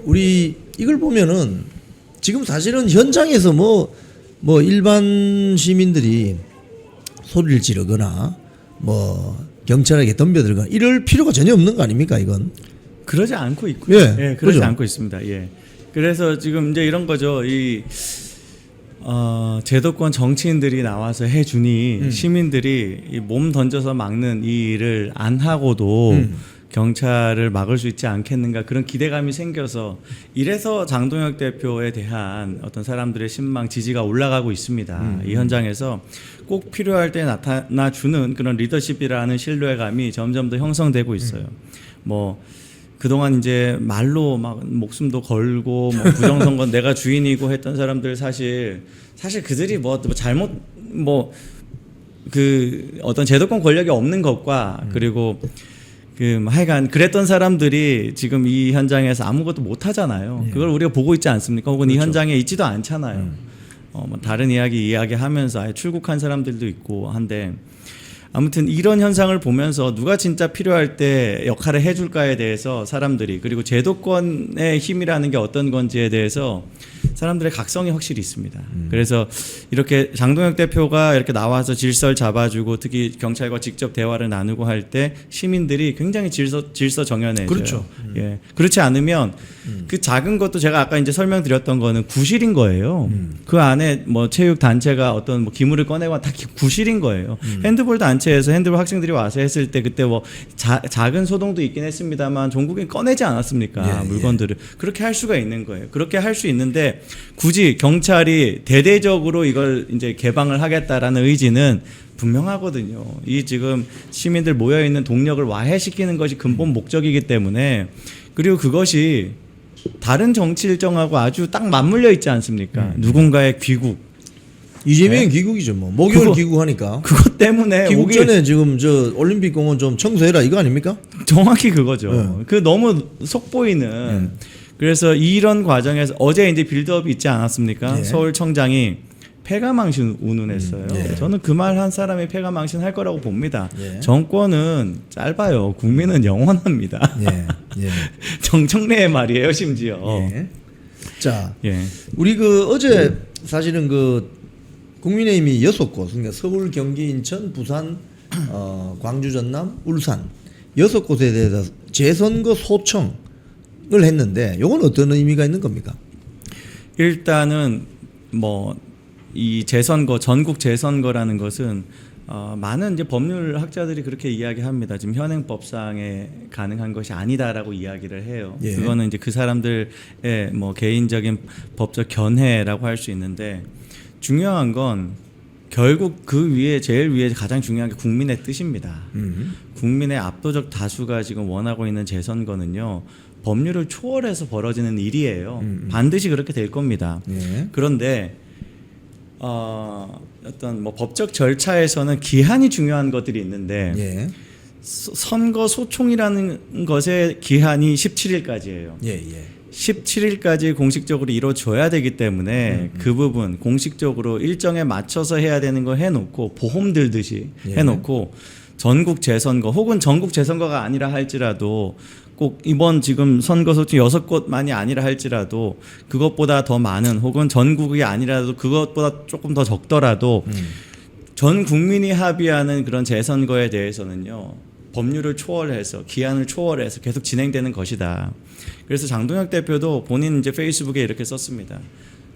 우리 이걸 보면은 지금 사실은 현장에서 뭐 일반 시민들이 소리를 지르거나 뭐 경찰에게 덤벼들거나 이럴 필요가 전혀 없는 거 아닙니까 이건? 그러지 않고 있고요. 예, 그러지 그죠? 않고 있습니다. 예. 그래서 지금 이제 이런 거죠. 제도권 정치인들이 나와서 해주니 시민들이 이 몸 던져서 막는 이 일을 안 하고도 경찰을 막을 수 있지 않겠는가 그런 기대감이 생겨서 이래서 장동혁 대표에 대한 어떤 사람들의 신망 지지가 올라가고 있습니다. 이 현장에서 꼭 필요할 때 나타나주는 그런 리더십이라는 신뢰감이 점점 더 형성되고 있어요. 뭐 그동안 이제 말로 막 목숨도 걸고 뭐 부정선거 내가 주인이고 했던 사람들 사실 그들이 뭐 잘못 그 어떤 제도권 권력이 없는 것과 그리고 하여간 그랬던 사람들이 지금 이 현장에서 아무것도 못 하잖아요. 예. 그걸 우리가 보고 있지 않습니까? 혹은 그렇죠. 이 현장에 있지도 않잖아요. 뭐 다른 이야기하면서 아예 출국한 사람들도 있고 한데 아무튼 이런 현상을 보면서 누가 진짜 필요할 때 역할을 해줄까에 대해서 사람들이 그리고 제도권의 힘이라는 게 어떤 건지에 대해서 사람들의 각성이 확실히 있습니다. 그래서 이렇게 장동혁 대표가 이렇게 나와서 질서를 잡아주고 특히 경찰과 직접 대화를 나누고 할 때 시민들이 굉장히 질서 정연해져요. 그렇죠. 예. 그렇지 않으면 그 작은 것도 제가 아까 이제 설명드렸던 거는 구실인 거예요. 그 안에 뭐 체육 단체가 어떤 뭐 기물을 꺼내고 다 구실인 거예요. 핸드볼 단체에서 핸드볼 학생들이 와서 했을 때 그때 뭐 작은 소동도 있긴 했습니다만 종국이 꺼내지 않았습니까? 예, 물건들을. 그렇게 할 수가 있는 거예요. 그렇게 할 수 있는데 굳이 경찰이 대대적으로 이걸 이제 개방을 하겠다라는 의지는 분명하거든요. 이 지금 시민들 모여 있는 동력을 와해시키는 것이 근본 목적이기 때문에 그리고 그것이 다른 정치 일정하고 아주 딱 맞물려 있지 않습니까? 누군가의 귀국. 이재명이 네? 귀국이죠 뭐. 목요일 귀국하니까. 그것 때문에 귀국 전에 지금 저 올림픽 공원 좀 청소해라 이거 아닙니까? 정확히 그거죠. 네. 그 너무 속보이는. 그래서 이런 과정에서 어제 이제 빌드업이 있지 않았습니까? 예. 서울청장이 폐가망신 운운했어요. 예. 저는 그 말 한 사람이 폐가망신 할 거라고 봅니다. 예. 정권은 짧아요. 국민은 영원합니다. 예. 예. 정청래의 말이에요, 심지어. 예. 자, 예. 우리 어제 사실은 국민의힘이 6곳, 그러니까 서울, 경기, 인천, 부산, 광주, 전남, 울산 6곳에 대해서 재선거 소청을 했는데 요건 어떤 의미가 있는 겁니까? 일단은 이 재선거 전국 재선거라는 것은 많은 이제 법률 학자들이 그렇게 이야기합니다. 지금 현행법상에 가능한 것이 아니다라고 이야기를 해요. 예. 그거는 이제 그 사람들의 뭐 개인적인 법적 견해라고 할 수 있는데 중요한 건 결국 그 위에 제일 위에 가장 중요한 게 국민의 뜻입니다. 국민의 압도적 다수가 지금 원하고 있는 재선거는요. 법률을 초월해서 벌어지는 일이에요. 반드시 그렇게 될 겁니다. 예. 그런데 어떤 뭐 법적 절차에서는 기한이 중요한 것들이 있는데 예. 선거 소총이라는 것의 기한이 17일까지예요. 예. 예. 17일까지 공식적으로 이루어져야 되기 때문에 그 부분 공식적으로 일정에 맞춰서 해야 되는 거 해놓고 보험 들듯이 예. 해놓고 전국 재선거 혹은 전국 재선거가 아니라 할지라도 꼭 이번 지금 선거 소총 6곳만이 아니라 할지라도 그것보다 더 많은 혹은 전국이 아니라도 그것보다 조금 더 적더라도 전 국민이 합의하는 그런 재선거에 대해서는요. 법률을 초월해서 기한을 초월해서 계속 진행되는 것이다. 그래서 장동혁 대표도 본인 이제 페이스북에 이렇게 썼습니다.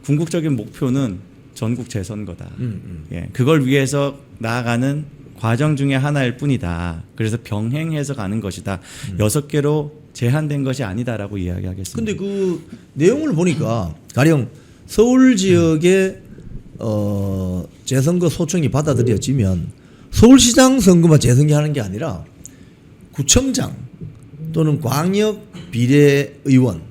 궁극적인 목표는 전국 재선거다. 예, 그걸 위해서 나아가는 과정 중에 하나일 뿐이다. 그래서 병행해서 가는 것이다. 6개로 제한된 것이 아니다라고 이야기하겠습니다. 근데 그 내용을 보니까 가령 서울 지역의 재선거 소청이 받아들여지면 서울시장 선거만 재선거하는 게 아니라 구청장 또는 광역 비례의원,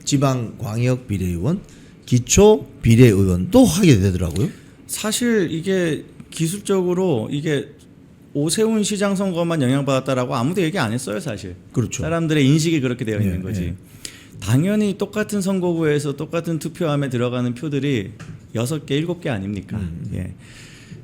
지방 광역 비례의원, 기초 비례의원도 하게 되더라고요. 사실 이게 기술적으로 이게 오세훈 시장 선거만 영향받았다라고 아무도 얘기 안 했어요, 사실. 그렇죠. 사람들의 인식이 그렇게 되어 있는 예, 거지. 예. 당연히 똑같은 선거구에서 똑같은 투표함에 들어가는 표들이 6개, 7개 아닙니까? 예.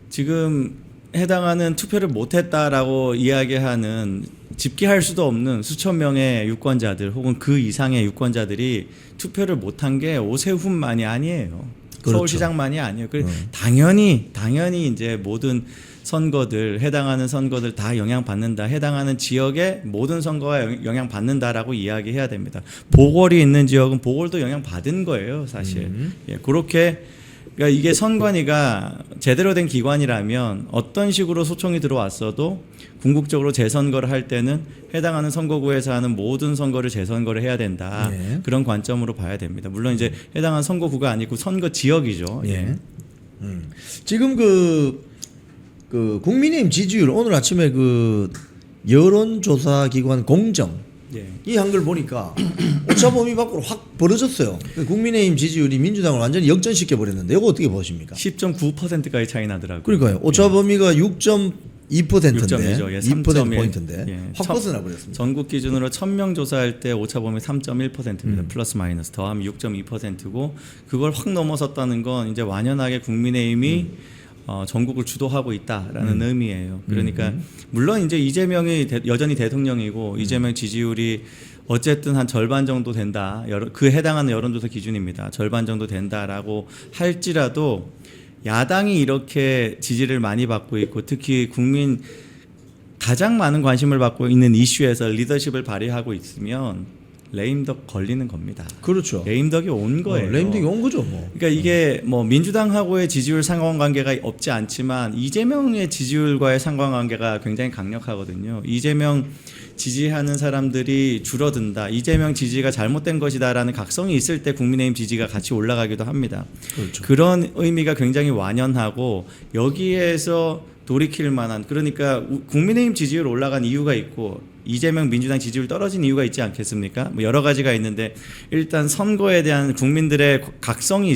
지금 해당하는 투표를 못했다라고 이야기하는 집계할 수도 없는 수천 명의 유권자들 혹은 그 이상의 유권자들이 투표를 못한 게 오세훈만이 아니에요. 그렇죠. 서울시장만이 아니에요. 당연히 이제 모든 선거들 해당하는 선거들 다 영향받는다. 해당하는 지역의 모든 선거가 영향받는다라고 이야기해야 됩니다. 보궐이 있는 지역은 보궐도 영향받은 거예요, 사실. 예, 그렇게 그러니까 이게 선관위가 제대로 된 기관이라면 어떤 식으로 소총이 들어왔어도 궁극적으로 재선거를 할 때는 해당하는 선거구에서 하는 모든 선거를 재선거를 해야 된다. 예. 그런 관점으로 봐야 됩니다. 물론 이제 해당하는 선거구가 아니고 선거 지역이죠. 예. 지금 그 국민의힘 지지율 오늘 아침에 그 여론조사 기관 공정 예. 이 한글 보니까 오차 범위 밖으로 확 벌어졌어요. 국민의힘 지지율이 민주당을 완전히 역전시켜 버렸는데 이거 어떻게 보십니까? 10.9%까지 차이 나더라고요. 그러니까요. 오차 범위가 6.2%인데 6.2죠. 예, 2% 포인트인데 예. 확 벗어나 버렸습니다. 전국 기준으로 1000명 조사할 때 오차 범위 3.1%입니다. 플러스 마이너스 더하면 6.2%고 그걸 확 넘어섰다는 건 이제 완연하게 국민의힘이 전국을 주도하고 있다라는 의미예요. 그러니까 물론 이제 이재명이 여전히 대통령이고 이재명 지지율이 어쨌든 한 절반 정도 된다. 그 해당하는 여론조사 기준입니다. 절반 정도 된다라고 할지라도 야당이 이렇게 지지를 많이 받고 있고 특히 국민 가장 많은 관심을 받고 있는 이슈에서 리더십을 발휘하고 있으면 레임덕 걸리는 겁니다. 그렇죠. 레임덕이 온 거예요. 레임덕이 온 거죠, 뭐. 그러니까 이게 뭐 민주당하고의 지지율 상관관계가 없지 않지만 이재명의 지지율과의 상관관계가 굉장히 강력하거든요. 이재명 지지하는 사람들이 줄어든다. 이재명 지지가 잘못된 것이다라는 각성이 있을 때 국민의힘 지지가 같이 올라가기도 합니다. 그렇죠. 그런 의미가 굉장히 완연하고 여기에서 돌이킬 만한 그러니까 국민의힘 지지율 올라간 이유가 있고 이재명 민주당 지지율 떨어진 이유가 있지 않겠습니까? 뭐 여러 가지가 있는데 일단 선거에 대한 국민들의 각성이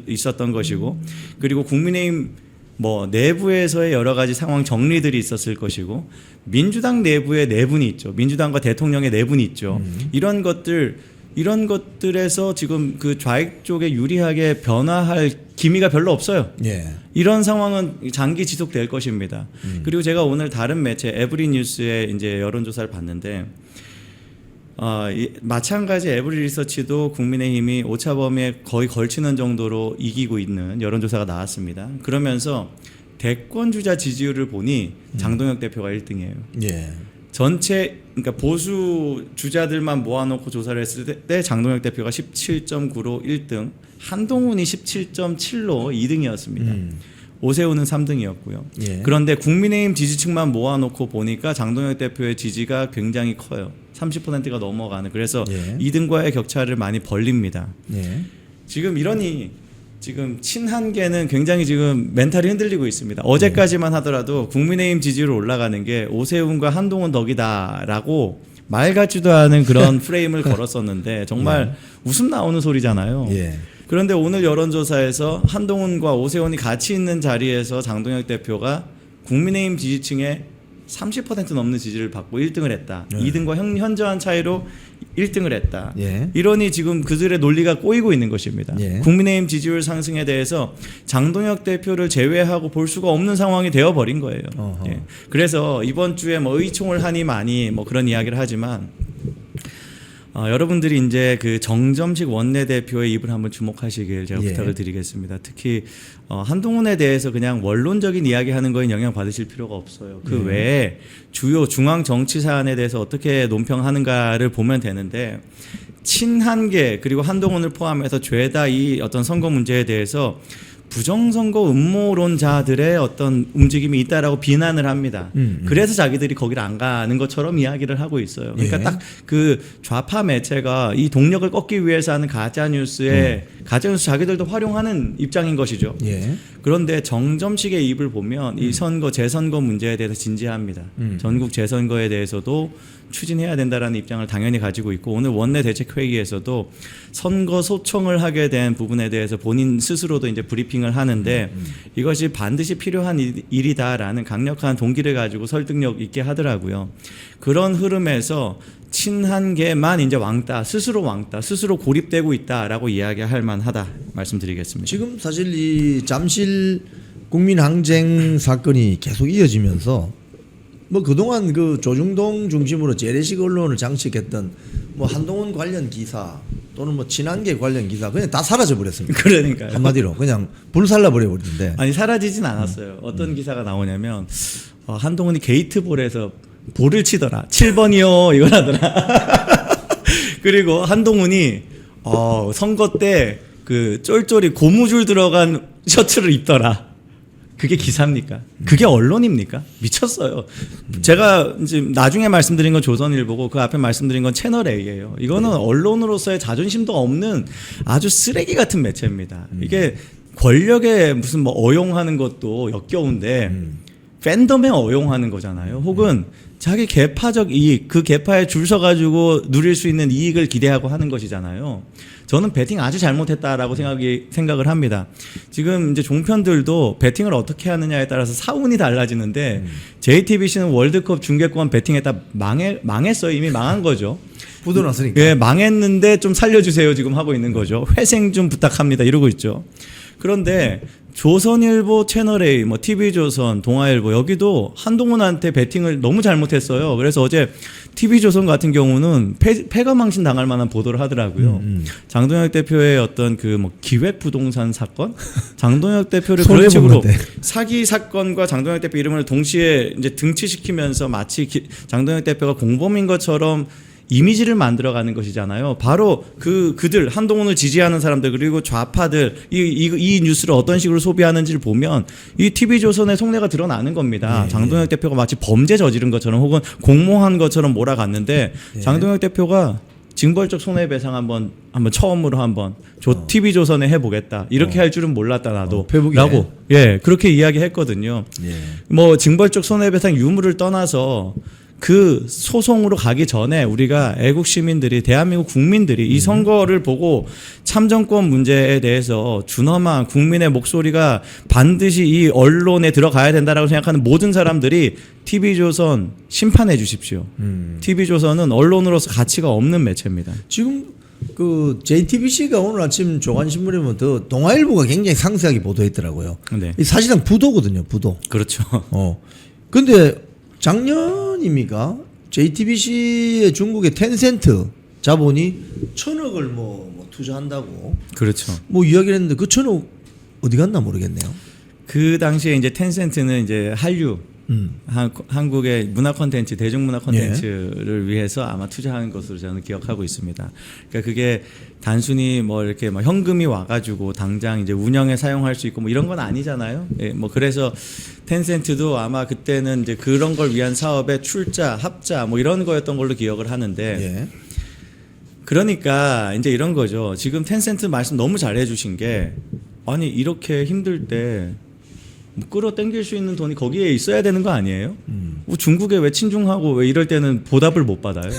있었던 것이고 그리고 국민의힘 뭐 내부에서의 여러 가지 상황 정리들이 있었을 것이고 민주당 내부에 내분이 있죠. 민주당과 대통령의 내분이 있죠. 이런 것들에서 지금 그 좌익 쪽에 유리하게 변화할 기미가 별로 없어요. 예. 이런 상황은 장기 지속될 것입니다. 그리고 제가 오늘 다른 매체 에브리뉴스의 이제 여론조사를 봤는데 마찬가지 에브리리서치도 국민의힘이 오차범위에 거의 걸치는 정도로 이기고 있는 여론조사가 나왔습니다. 그러면서 대권주자 지지율을 보니 장동혁 대표가 1등이에요. 예. 전체 그러니까 보수 주자들만 모아놓고 조사를 했을 때 장동혁 대표가 17.9로 1등, 한동훈이 17.7로 2등이었습니다. 오세훈은 3등이었고요. 예. 그런데 국민의힘 지지층만 모아놓고 보니까 장동혁 대표의 지지가 굉장히 커요. 30%가 넘어가는. 그래서 예. 2등과의 격차를 많이 벌립니다. 예. 지금 이러니 지금 친한계는 굉장히 지금 멘탈이 흔들리고 있습니다. 어제까지만 하더라도 국민의힘 지지율 올라가는 게 오세훈과 한동훈 덕이다라고 말 같지도 않은 그런 프레임을 걸었었는데 정말 웃음 나오는 소리잖아요. 예. 그런데 오늘 여론조사에서 한동훈과 오세훈이 같이 있는 자리에서 장동혁 대표가 국민의힘 지지층에 30% 넘는 지지를 받고 1등을 했다. 2등과 현저한 차이로 1등을 했다. 예. 이러니 지금 그들의 논리가 꼬이고 있는 것입니다. 예. 국민의힘 지지율 상승에 대해서 장동혁 대표를 제외하고 볼 수가 없는 상황이 되어버린 거예요. 예. 그래서 이번 주에 뭐 의총을 하니 많이 뭐 그런 이야기를 하지만 여러분들이 이제 그 정점식 원내대표의 입을 한번 주목하시길 제가 예. 부탁을 드리겠습니다. 특히 한동훈에 대해서 그냥 원론적인 이야기하는 거에 영향 받으실 필요가 없어요. 그 외에 주요 중앙 정치 사안에 대해서 어떻게 논평하는가를 보면 되는데 친한계 그리고 한동훈을 포함해서 죄다 이 어떤 선거 문제에 대해서 부정선거 음모론자들의 어떤 움직임이 있다라고 비난을 합니다. 그래서 자기들이 거기를 안 가는 것처럼 이야기를 하고 있어요. 그러니까 예. 딱 그 좌파 매체가 이 동력을 꺾기 위해서 하는 가짜뉴스에 가짜뉴스 자기들도 활용하는 입장인 것이죠. 예. 그런데 정점식의 입을 보면 이 선거 재선거 문제에 대해서 진지합니다. 전국 재선거에 대해서도 추진해야 된다라는 입장을 당연히 가지고 있고 오늘 원내 대책회의에서도 선거 소청을 하게 된 부분에 대해서 본인 스스로도 이제 브리핑을 하는데 이것이 반드시 필요한 일이다라는 강력한 동기를 가지고 설득력 있게 하더라고요. 그런 흐름에서 친한계만 이제 스스로 고립되고 있다라고 이야기할 만하다 말씀드리겠습니다. 지금 사실 이 잠실 국민항쟁 사건이 계속 이어지면서 뭐 그동안 그 조중동 중심으로 재래식 언론을 장식했던 뭐 한동훈 관련 기사 또는 뭐 친한계 관련 기사 그냥 다 사라져 버렸습니다. 그러니까요. 한마디로 그냥 불살라 버려 버리는데. 아니 사라지진 않았어요. 어떤 기사가 나오냐면 한동훈이 게이트볼에서 볼을 치더라. 7번이요 이걸 하더라. 그리고 한동훈이 선거 때 그 쫄쫄이 고무줄 들어간 셔츠를 입더라. 그게 기사입니까? 그게 언론입니까? 미쳤어요. 제가 이제 나중에 말씀드린 건 조선일보고 그 앞에 말씀드린 건 채널A예요. 이거는 언론으로서의 자존심도 없는 아주 쓰레기 같은 매체입니다. 이게 권력에 무슨 뭐 어용하는 것도 역겨운데 팬덤에 어용하는 거잖아요. 혹은 자기 계파적 이익, 그 계파에 줄 서가지고 누릴 수 있는 이익을 기대하고 하는 것이잖아요. 저는 배팅 아주 잘못했다라고 생각을 합니다. 지금 이제 종편들도 배팅을 어떻게 하느냐에 따라서 사운이 달라지는데 JTBC는 월드컵 중계권 배팅했다 망했어요. 이미 망한 거죠. 부도났으니까. 예, 망했는데 좀 살려주세요. 지금 하고 있는 거죠. 회생 좀 부탁합니다. 이러고 있죠. 그런데 조선일보 채널A, 뭐 TV조선, 동아일보 여기도 한동훈한테 배팅을 너무 잘못했어요. 그래서 어제 TV조선 같은 경우는 패가망신 당할 만한 보도를 하더라고요. 장동혁 대표의 어떤 그 뭐 기획부동산 사건, 장동혁 대표를 그런 식으로 사기 사건과 장동혁 대표 이름을 동시에 이제 등치시키면서 마치 장동혁 대표가 공범인 것처럼 이미지를 만들어가는 것이잖아요. 바로 그들 한동훈을 지지하는 사람들 그리고 좌파들 이 뉴스를 어떤 식으로 소비하는지를 보면 이 TV조선의 속내가 드러나는 겁니다. 네. 장동혁 대표가 마치 범죄 저지른 것처럼 혹은 공모한 것처럼 몰아갔는데 네. 장동혁 대표가 징벌적 손해배상 한번 처음으로 한번 TV조선에 해보겠다 이렇게 할 줄은 몰랐다 나도 라고 그렇게 이야기했거든요. 뭐 징벌적 손해배상 유무를 떠나서 그 소송으로 가기 전에 우리가 애국 시민들이 대한민국 국민들이 이 선거를 보고 참정권 문제에 대해서 준엄한 국민의 목소리가 반드시 이 언론에 들어가야 된다라고 생각하는 모든 사람들이 TV조선 심판해 주십시오. TV조선은 언론으로서 가치가 없는 매체입니다. 지금 그 JTBC가 오늘 아침 조간신문에 보면 더 동아일보가 굉장히 상세하게 보도했더라고요. 네. 이 사실상 부도거든요. 부도. 그렇죠. 근데 작년입니까? JTBC의 중국의 텐센트 자본이 1,000억을 뭐 투자한다고 그렇죠. 뭐 이야기를 했는데 그 1,000억 어디 갔나 모르겠네요. 그 당시에 이제 텐센트는 이제 한류 한국의 문화 콘텐츠, 대중문화 콘텐츠를 위해서 아마 투자하는 것으로 저는 기억하고 있습니다. 그러니까 그게 단순히 뭐 이렇게 뭐 현금이 와가지고 당장 이제 운영에 사용할 수 있고 뭐 이런 건 아니잖아요. 예, 뭐 그래서 텐센트도 아마 그때는 이제 그런 걸 위한 사업에 출자, 합자 뭐 이런 거였던 걸로 기억을 하는데. 그러니까 이제 이런 거죠. 지금 텐센트 말씀 너무 잘해주신 게 아니 이렇게 힘들 때. 끌어당길 수 있는 돈이 거기에 있어야 되는 거 아니에요? 뭐 중국에 왜 친중하고 왜 이럴 때는 보답을 못 받아요?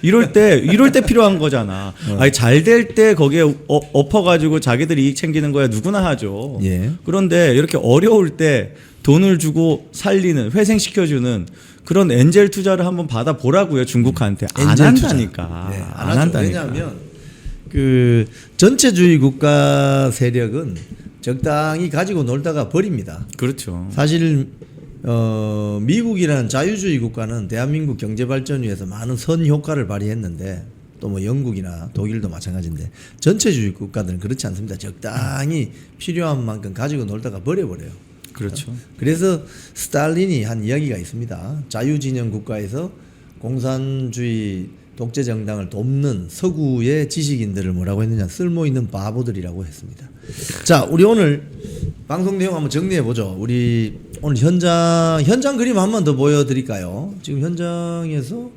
이럴 때 필요한 거잖아. 아니 잘 될 때 거기에 엎어가지고 자기들 이익 챙기는 거야 누구나 하죠. 그런데 이렇게 어려울 때 돈을 주고 살리는 회생시켜주는 그런 엔젤 투자를 한번 받아보라고요 중국한테. 안 한다니까. 안 한다니까. 왜냐하면 그 전체주의 국가 세력은 적당히 가지고 놀다가 버립니다. 그렇죠. 사실 미국이라는 자유주의 국가는 대한민국 경제 발전 위해서 많은 선 효과를 발휘했는데 또 뭐 영국이나 독일도 마찬가지인데 전체주의 국가들은 그렇지 않습니다. 적당히 필요한 만큼 가지고 놀다가 버려버려요. 그렇죠. 그래서 스탈린이 한 이야기가 있습니다. 자유진영 국가에서 공산주의 독재 정당을 돕는 서구의 지식인들을 뭐라고 했느냐, 쓸모있는 바보들이라고 했습니다. 자, 우리 오늘 방송 내용 한번 정리해 보죠. 우리 오늘 현장 그림 한 번 더 보여드릴까요? 지금 현장에서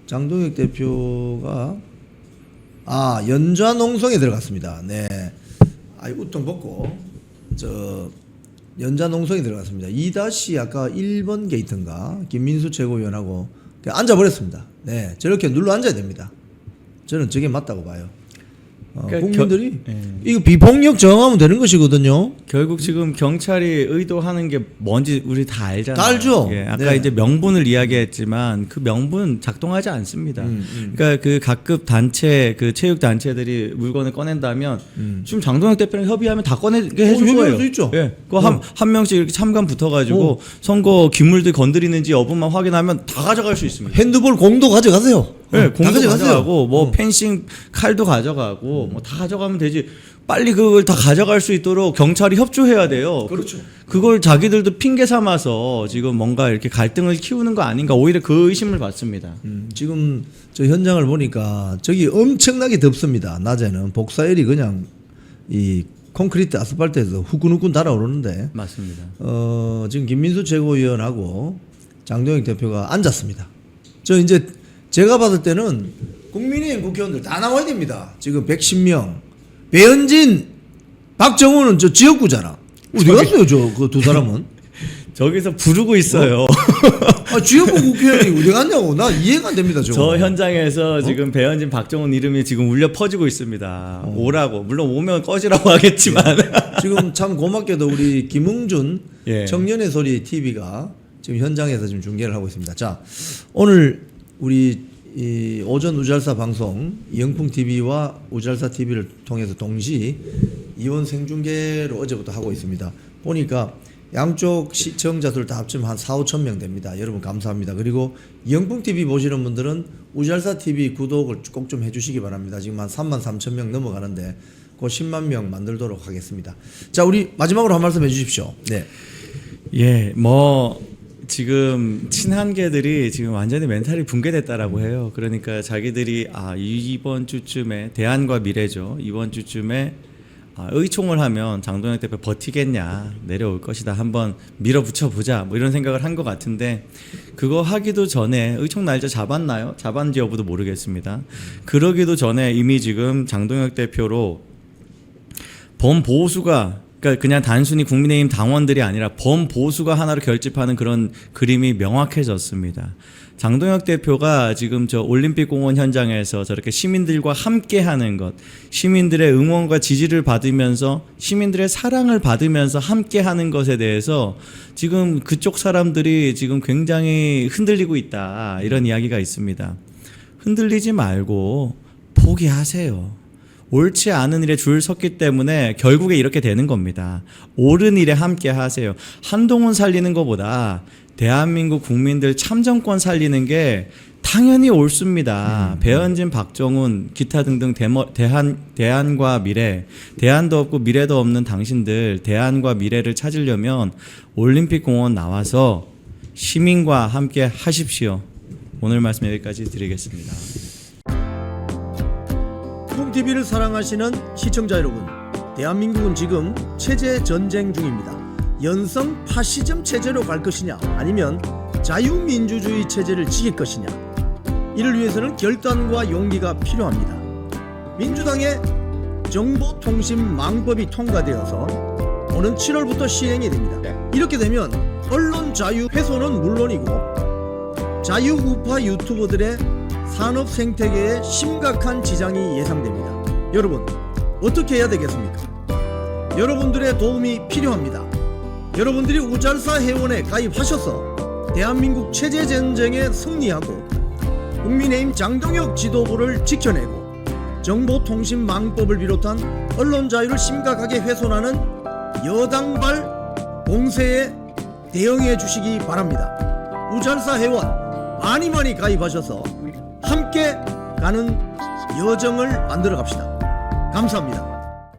장동혁 대표가 연좌농성에 들어갔습니다. 네, 우통 벗고 연좌농성에 들어갔습니다. 2- 아까 1번 게이트인가 김민수 최고위원하고 앉아버렸습니다. 네, 저렇게 눌러 앉아야 됩니다. 저는 저게 맞다고 봐요. 그러니까 국민들이 예. 이거 비폭력 저항하면 되는 것이거든요. 결국 지금 경찰이 의도하는 게 뭔지 우리 다 알잖아요. 다 알죠. 예, 아까 네. 이제 명분을 이야기했지만 그 명분 작동하지 않습니다. 그러니까 그 각급 단체 그 체육 단체들이 물건을 꺼낸다면 지금 장동혁 대표랑 협의하면 다 꺼내게 해줄 협의할 거예요. 수 있죠. 예, 한 명씩 이렇게 참관 붙어가지고 어. 선거 기물들 건드리는지 여부만 확인하면 다 가져갈 수 있습니다. 핸드볼 공도 가져가세요. 네, 다 공도 가져가세요. 가져가고 뭐 펜싱 칼도 가져가고 뭐 다 가져가면 되지. 빨리 그걸 다 가져갈 수 있도록 경찰이 협조해야 돼요. 그렇죠. 그걸 자기들도 핑계 삼아서 지금 뭔가 이렇게 갈등을 키우는 거 아닌가 오히려 그 의심을 받습니다. 지금 저 현장을 보니까 저기 엄청나게 덥습니다. 낮에는 복사열이 그냥 이 콘크리트 아스팔트에서 후끈후끈 달아오르는데 맞습니다. 지금 김민수 최고위원하고 장동혁 대표가 앉았습니다. 저 이제 제가 받을 때는 국민의힘 국회의원들 다 나와야 됩니다. 지금 110명. 배현진, 박정호는 저 지역구잖아. 어디 갔어요, 저 그 두 사람은? 저기서 부르고 있어요. 아, 지역구 국회의원이 어디 갔냐고. 나 이해가 안 됩니다, 저거. 저 현장에서 지금 배현진, 박정훈 이름이 지금 울려 퍼지고 있습니다. 오라고. 물론 오면 꺼지라고 하겠지만. 지금 참 고맙게도 우리 김웅준 예. 청년의 소리 TV가 지금 현장에서 지금 중계를 하고 있습니다. 자, 오늘 우리 이 오전 우잘사 방송 영풍 TV와 우잘사 TV를 통해서 동시 이원 생중계로 어제부터 하고 있습니다. 보니까 양쪽 시청자 수를 다 합치면 한 4, 5천 명 됩니다. 여러분 감사합니다. 그리고 영풍 TV 보시는 분들은 우잘사 TV 구독을 꼭 좀 해주시기 바랍니다. 지금 한 3만 3천 명 넘어가는데 곧 10만 명 만들도록 하겠습니다. 자, 우리 마지막으로 한 말씀 해주십시오. 네. 예, 뭐 지금 친한계들이 지금 완전히 멘탈이 붕괴됐다라고 해요. 그러니까 자기들이 이번 주쯤에 대안과 미래죠. 이번 주쯤에 의총을 하면 장동혁 대표 버티겠냐, 내려올 것이다, 한번 밀어붙여 보자, 뭐 이런 생각을 한 것 같은데 그거 하기도 전에 의총 날짜 잡았나요? 잡았는지 여부도 모르겠습니다. 그러기도 전에 이미 지금 장동혁 대표로 범보수가 그러니까 그냥 단순히 국민의힘 당원들이 아니라 범보수가 하나로 결집하는 그런 그림이 명확해졌습니다. 장동혁 대표가 지금 저 올림픽공원 현장에서 저렇게 시민들과 함께하는 것, 시민들의 응원과 지지를 받으면서 시민들의 사랑을 받으면서 함께하는 것에 대해서 지금 그쪽 사람들이 지금 굉장히 흔들리고 있다, 이런 이야기가 있습니다. 흔들리지 말고 포기하세요. 옳지 않은 일에 줄 섰기 때문에 결국에 이렇게 되는 겁니다. 옳은 일에 함께 하세요. 한동훈 살리는 것보다 대한민국 국민들 참정권 살리는 게 당연히 옳습니다. 배현진, 박정훈, 기타 등등 대안과 미래, 대안도 없고 미래도 없는 당신들 대안과 미래를 찾으려면 올림픽공원 나와서 시민과 함께 하십시오. 오늘 말씀 여기까지 드리겠습니다. TV를 사랑하시는 시청자 여러분, 대한민국은 지금 체제 전쟁 중입니다. 연성 파시즘 체제로 갈 것이냐, 아니면 자유민주주의 체제를 지킬 것이냐, 이를 위해서는 결단과 용기가 필요합니다. 민주당의 정보통신망법이 통과되어서 오는 7월부터 시행이 됩니다. 이렇게 되면 언론 자유 훼손은 물론이고 자유우파 유튜버들의 산업 생태계에 심각한 지장이 예상됩니다. 여러분, 어떻게 해야 되겠습니까? 여러분들의 도움이 필요합니다. 여러분들이 우잘사 회원에 가입하셔서 대한민국 체제 전쟁에 승리하고 국민의힘 장동혁 지도부를 지켜내고 정보통신망법을 비롯한 언론 자유를 심각하게 훼손하는 여당발 공세에 대응해 주시기 바랍니다. 우잘사 회원 많이 가입하셔서 함께 가는 여정을 만들어 갑시다. 감사합니다.